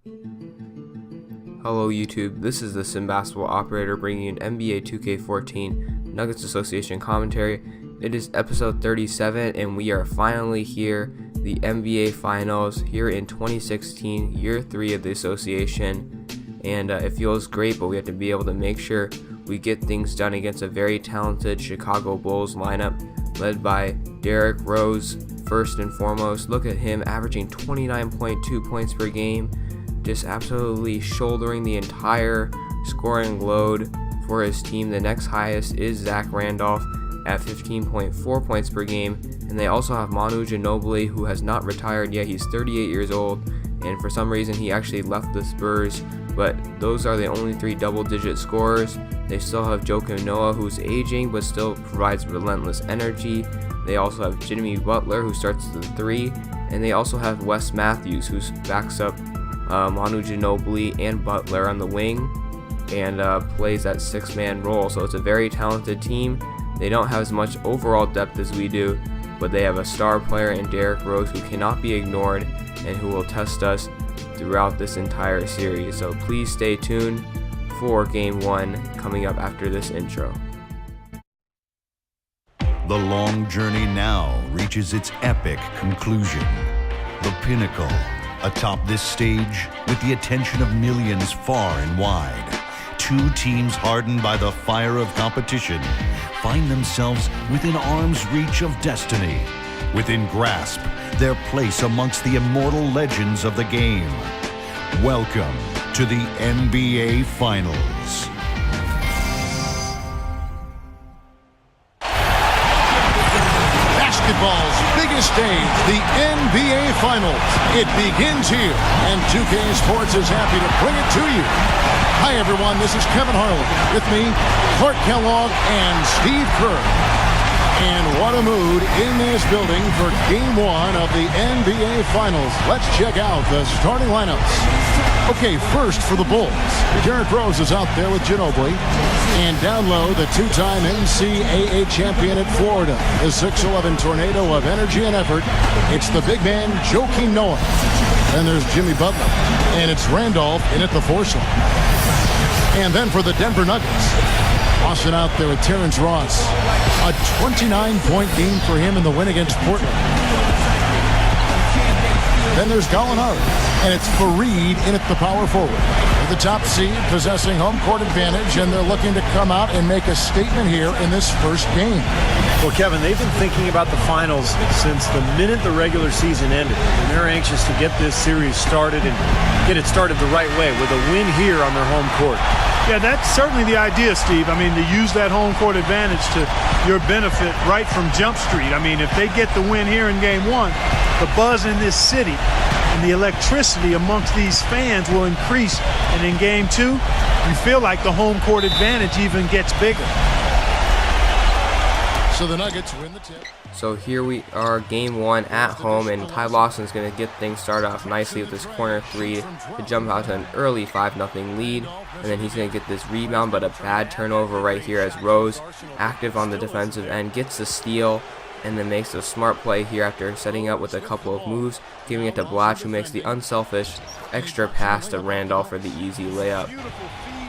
Hello YouTube, this is the Sim Basketball Operator bringing you an NBA 2K14 Nuggets Association commentary. It is episode 37 and we are finally here, the NBA Finals here in 2016, year 3 of the association. And it feels great, but we have to be able to make sure we get things done against a very talented Chicago Bulls lineup led by Derrick Rose first and foremost. Look at him averaging 29.2 points per game, just absolutely shouldering the entire scoring load for his team. The next highest is Zach Randolph at 15.4 points per game, and they also have Manu Ginobili, who has not retired yet. He's 38 years old, and for some reason he actually left the Spurs, but those are the only 3 double-digit scorers. They still have Joakim Noah, who's aging but still provides relentless energy. They also have Jimmy Butler, who starts at the 3, and they also have Wes Matthews, who backs up Manu Ginobili and Butler on the wing and plays that 6-man role. So it's a very talented team. They don't have as much overall depth as we do, but they have a star player in Derrick Rose who cannot be ignored and who will test us throughout this entire series. So please stay tuned for Game 1 coming up after this intro. The long journey now reaches its epic conclusion. The pinnacle atop this stage, with the attention of millions far and wide. 2 teams hardened by the fire of competition find themselves within arm's reach of destiny, within grasp their place amongst the immortal legends of the game. Welcome to the NBA Finals. Basketball's biggest stage, the NBA Finals. It begins here, and 2K Sports is happy to bring it to you. Hi everyone, this is Kevin Harlan. With me, Clark Kellogg and Steve Kerr. And what a mood in this building for Game 1 of the NBA Finals. Let's check out the starting lineups. Okay, first for the Bulls, Derrick Rose is out there with Ginobili. And down low, the 2-time NCAA champion at Florida, the 6'11 tornado of energy and effort. It's the big man, Joakim Noah. Then there's Jimmy Butler, and it's Randolph in at the 4 slot. And then for the Denver Nuggets, Austin out there with Terrence Ross. A 29-point game for him in the win against Portland. Then there's Gallinari, and it's Fareed in at the power forward. The top seed possessing home court advantage, and they're looking to come out and make a statement here in this first game. Well, Kevin, they've been thinking about the finals since the minute the regular season ended, and they're anxious to get this series started and get it started the right way with a win here on their home court. Yeah, that's certainly the idea, Steve. I mean, to use that home court advantage to your benefit right from Jump Street. I mean, if they get the win here in Game 1, the buzz in this city and the electricity amongst these fans will increase. And in Game 2, you feel like the home court advantage even gets bigger. So the Nuggets win the tip. So here we are, Game 1 at home, and Ty Lawson's going to get things started off nicely with this corner 3 to jump out to an early 5-0 lead. And then he's going to get this rebound, but a bad turnover right here as Rose, active on the defensive end, gets the steal and then makes a smart play here after setting up with a couple of moves, giving it to Blatch, who makes the unselfish extra pass to Randolph for the easy layup.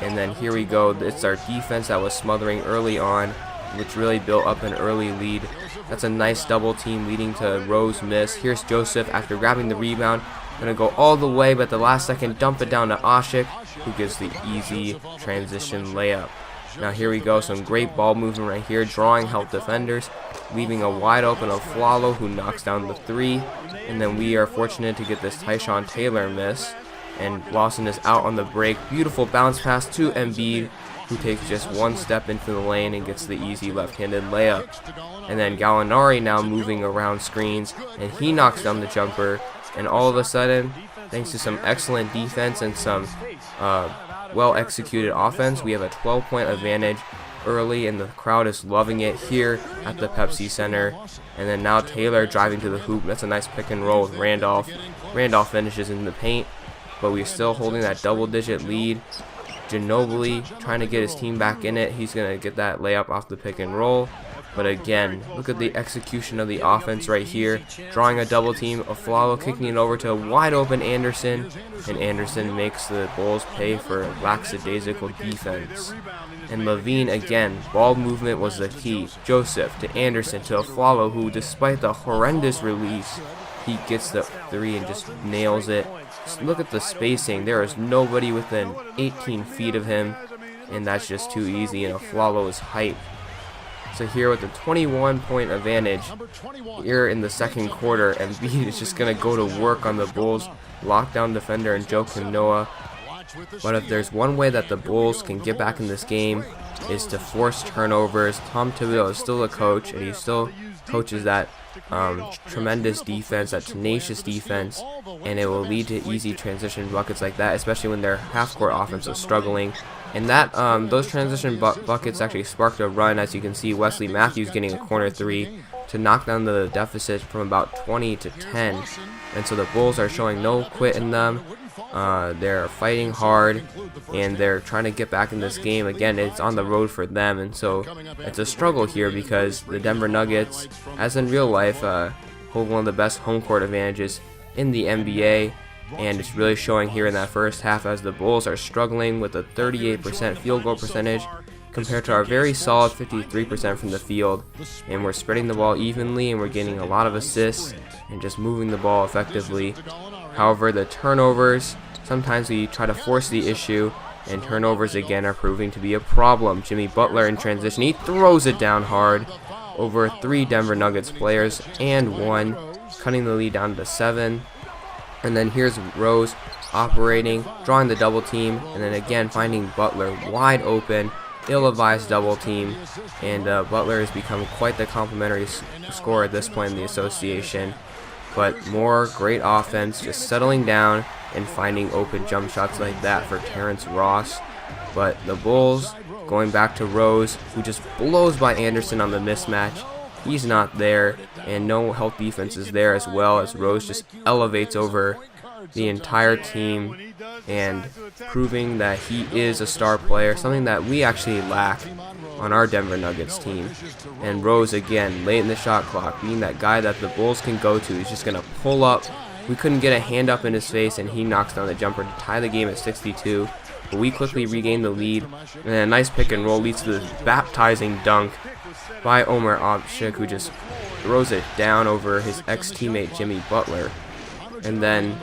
And then here we go, it's our defense that was smothering early on, which really built up an early lead. That's a nice double team leading to Rose miss. Here's Joseph after grabbing the rebound, gonna go all the way, but the last second dump it down to Ashik, who gives the easy transition layup. Now here we go, some great ball movement right here, drawing help defenders, leaving a wide open Aflalo, who knocks down the 3, and then we are fortunate to get this Tyshawn Taylor miss, and Lawson is out on the break. Beautiful bounce pass to Embiid, who takes just 1 step into the lane and gets the easy left-handed layup. And then Gallinari now moving around screens, and he knocks down the jumper, and all of a sudden, thanks to some excellent defense and some well-executed offense, we have a 12-point advantage early, and the crowd is loving it here at the Pepsi Center. And then now Taylor driving to the hoop. That's a nice pick and roll with Randolph. Randolph finishes in the paint, but we're still holding that double-digit lead. Ginobili trying to get his team back in it. He's going to get that layup off the pick and roll. But again, look at the execution of the offense right here. Drawing a double team, Aflalo kicking it over to a wide open Anderson. And Anderson makes the Bulls pay for lackadaisical defense. And Levine again, ball movement was the key. Joseph to Anderson to Aflalo, who despite the horrendous release, he gets the three and just nails it. Just look at the spacing. There is nobody within 18 feet of him. And that's just too easy, and Aflalo's height. So here with the 21-point advantage here in the second quarter, Embiid is just going to go to work on the Bulls lockdown defender and Joakim Noah. But if there's one way that the Bulls can get back in this game is to force turnovers. Tom Thibodeau is still a coach, and he still coaches that tremendous defense, that tenacious defense, and it will lead to easy transition buckets like that, especially when their half-court offense is struggling. And that those transition buckets actually sparked a run, as you can see Wesley Matthews getting a corner three to knock down the deficit from about 20 to 10. And so the Bulls are showing no quit in them. They're fighting hard, and they're trying to get back in this game. Again, it's on the road for them, and so it's a struggle here because the Denver Nuggets, as in real life, hold one of the best home court advantages in the NBA. And it's really showing here in that first half as the Bulls are struggling with a 38% field goal percentage compared to our very solid 53% from the field. And we're spreading the ball evenly, and we're getting a lot of assists and just moving the ball effectively. However, the turnovers, sometimes we try to force the issue, and turnovers again are proving to be a problem. Jimmy Butler in transition, he throws it down hard over 3 Denver Nuggets players and 1, cutting the lead down to 7. And then here's Rose operating, drawing the double team, and then again finding Butler wide open, ill-advised double team, and Butler has become quite the complimentary scorer at this point in the association. But more great offense, just settling down and finding open jump shots like that for Terrence Ross. But the Bulls going back to Rose, who just blows by Anderson on the mismatch. He's not there, and no help defense is there, as well as Rose just elevates over the entire team and proving that he is a star player, something that we actually lack on our Denver Nuggets team. And Rose again, late in the shot clock, being that guy that the Bulls can go to. He's just going to pull up. We couldn't get a hand up in his face, and he knocks down the jumper to tie the game at 62. But we quickly regain the lead, and a nice pick and roll leads to this baptizing dunk by Omer Abshik, who just throws it down over his ex-teammate Jimmy Butler. And then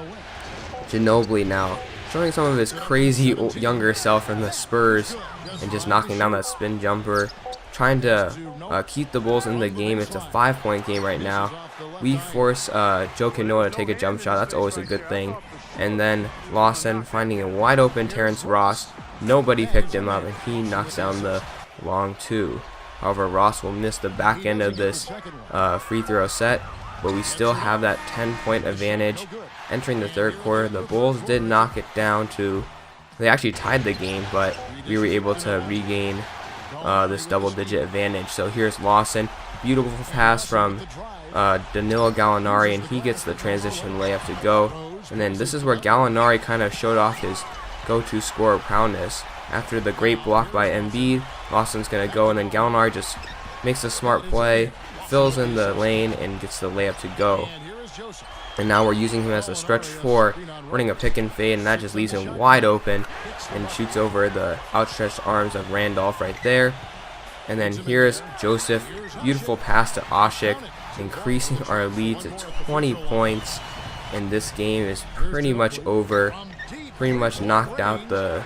Ginobili now showing some of his crazy younger self from the Spurs and just knocking down that spin jumper, trying to keep the Bulls in the game. It's a 5-point game right now. We force Joakim Noah to take a jump shot. That's always a good thing. And then Lawson finding a wide open Terrence Ross. Nobody picked him up, and he knocks down the long 2. However, Ross will miss the back end of this free throw set, but we still have that 10-point advantage entering the third quarter. The Bulls did knock it down to, they actually tied the game, but we were able to regain this double-digit advantage. So here's Lawson, beautiful pass from Danilo Gallinari, and he gets the transition layup to go. And then this is where Gallinari kind of showed off his go-to scorer prowess. After the great block by Embiid, Lawson's going to go, and then Gallinari just makes a smart play, fills in the lane, and gets the layup to go. And now we're using him as a stretch 4, running a pick and fade, and that just leaves him wide open and shoots over the outstretched arms of Randolph right there. And then here's Joseph, beautiful pass to Ashik, increasing our lead to 20 points. And this game is pretty much over, pretty much knocked out the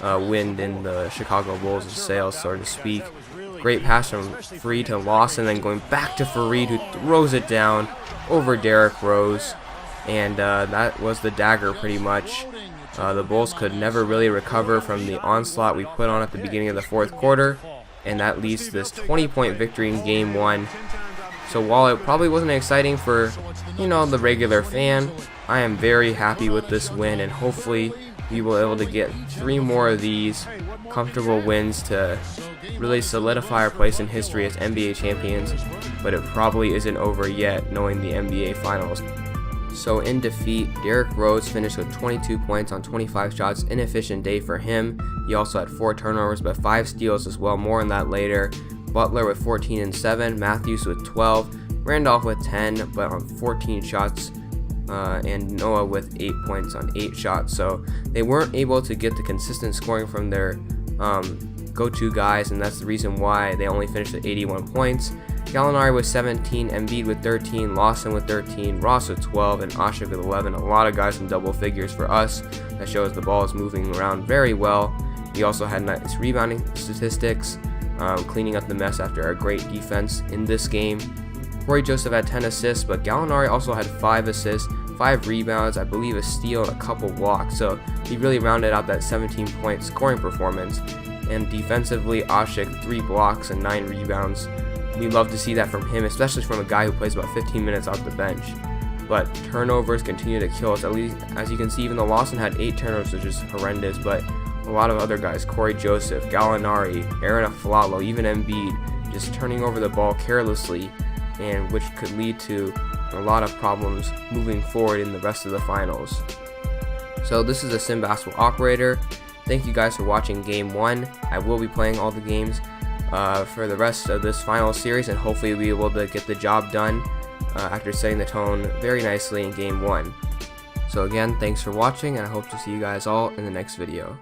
wind in the Chicago Bulls' sails, so to speak. Great pass from Fareed to Lawson, then going back to Fareed, who throws it down over Derrick Rose. And that was the dagger pretty much. The Bulls could never really recover from the onslaught we put on at the beginning of the fourth quarter, and that leads to this 20-point victory in Game 1. So while it probably wasn't exciting for, the regular fan, I am very happy with this win, and hopefully we will be able to get 3 more of these comfortable wins to really solidify our place in history as NBA champions. But it probably isn't over yet, knowing the NBA Finals. So in defeat, Derrick Rose finished with 22 points on 25 shots, inefficient day for him. He also had 4 turnovers but 5 steals as well, more on that later. Butler with 14 and 7, Matthews with 12, Randolph with 10 but on 14 shots, and Noah with 8 points on 8 shots. So they weren't able to get the consistent scoring from their go-to guys, and that's the reason why they only finished at 81 points. Gallinari with 17, Embiid with 13, Lawson with 13, Ross with 12, and Ashik with 11. A lot of guys in double figures for us. That shows the ball is moving around very well. We also had nice rebounding statistics, cleaning up the mess after our great defense in this game. Corey Joseph had 10 assists, but Gallinari also had 5 assists, 5 rebounds, I believe a steal, and a couple blocks. So he really rounded out that 17-point scoring performance. And defensively, Ashik 3 blocks and 9 rebounds. We love to see that from him, especially from a guy who plays about 15 minutes off the bench. But turnovers continue to kill us. At least, as you can see, even though Lawson had 8 turnovers, which is horrendous, but a lot of other guys, Corey Joseph, Gallinari, Aaron Aflalo, even Embiid, just turning over the ball carelessly, and which could lead to a lot of problems moving forward in the rest of the finals. So this is the Sim Basketball Operator. Thank you guys for watching Game 1. I will be playing all the games for the rest of this final series, and hopefully we'll be able to get the job done after setting the tone very nicely in Game 1. So again, thanks for watching, and I hope to see you guys all in the next video.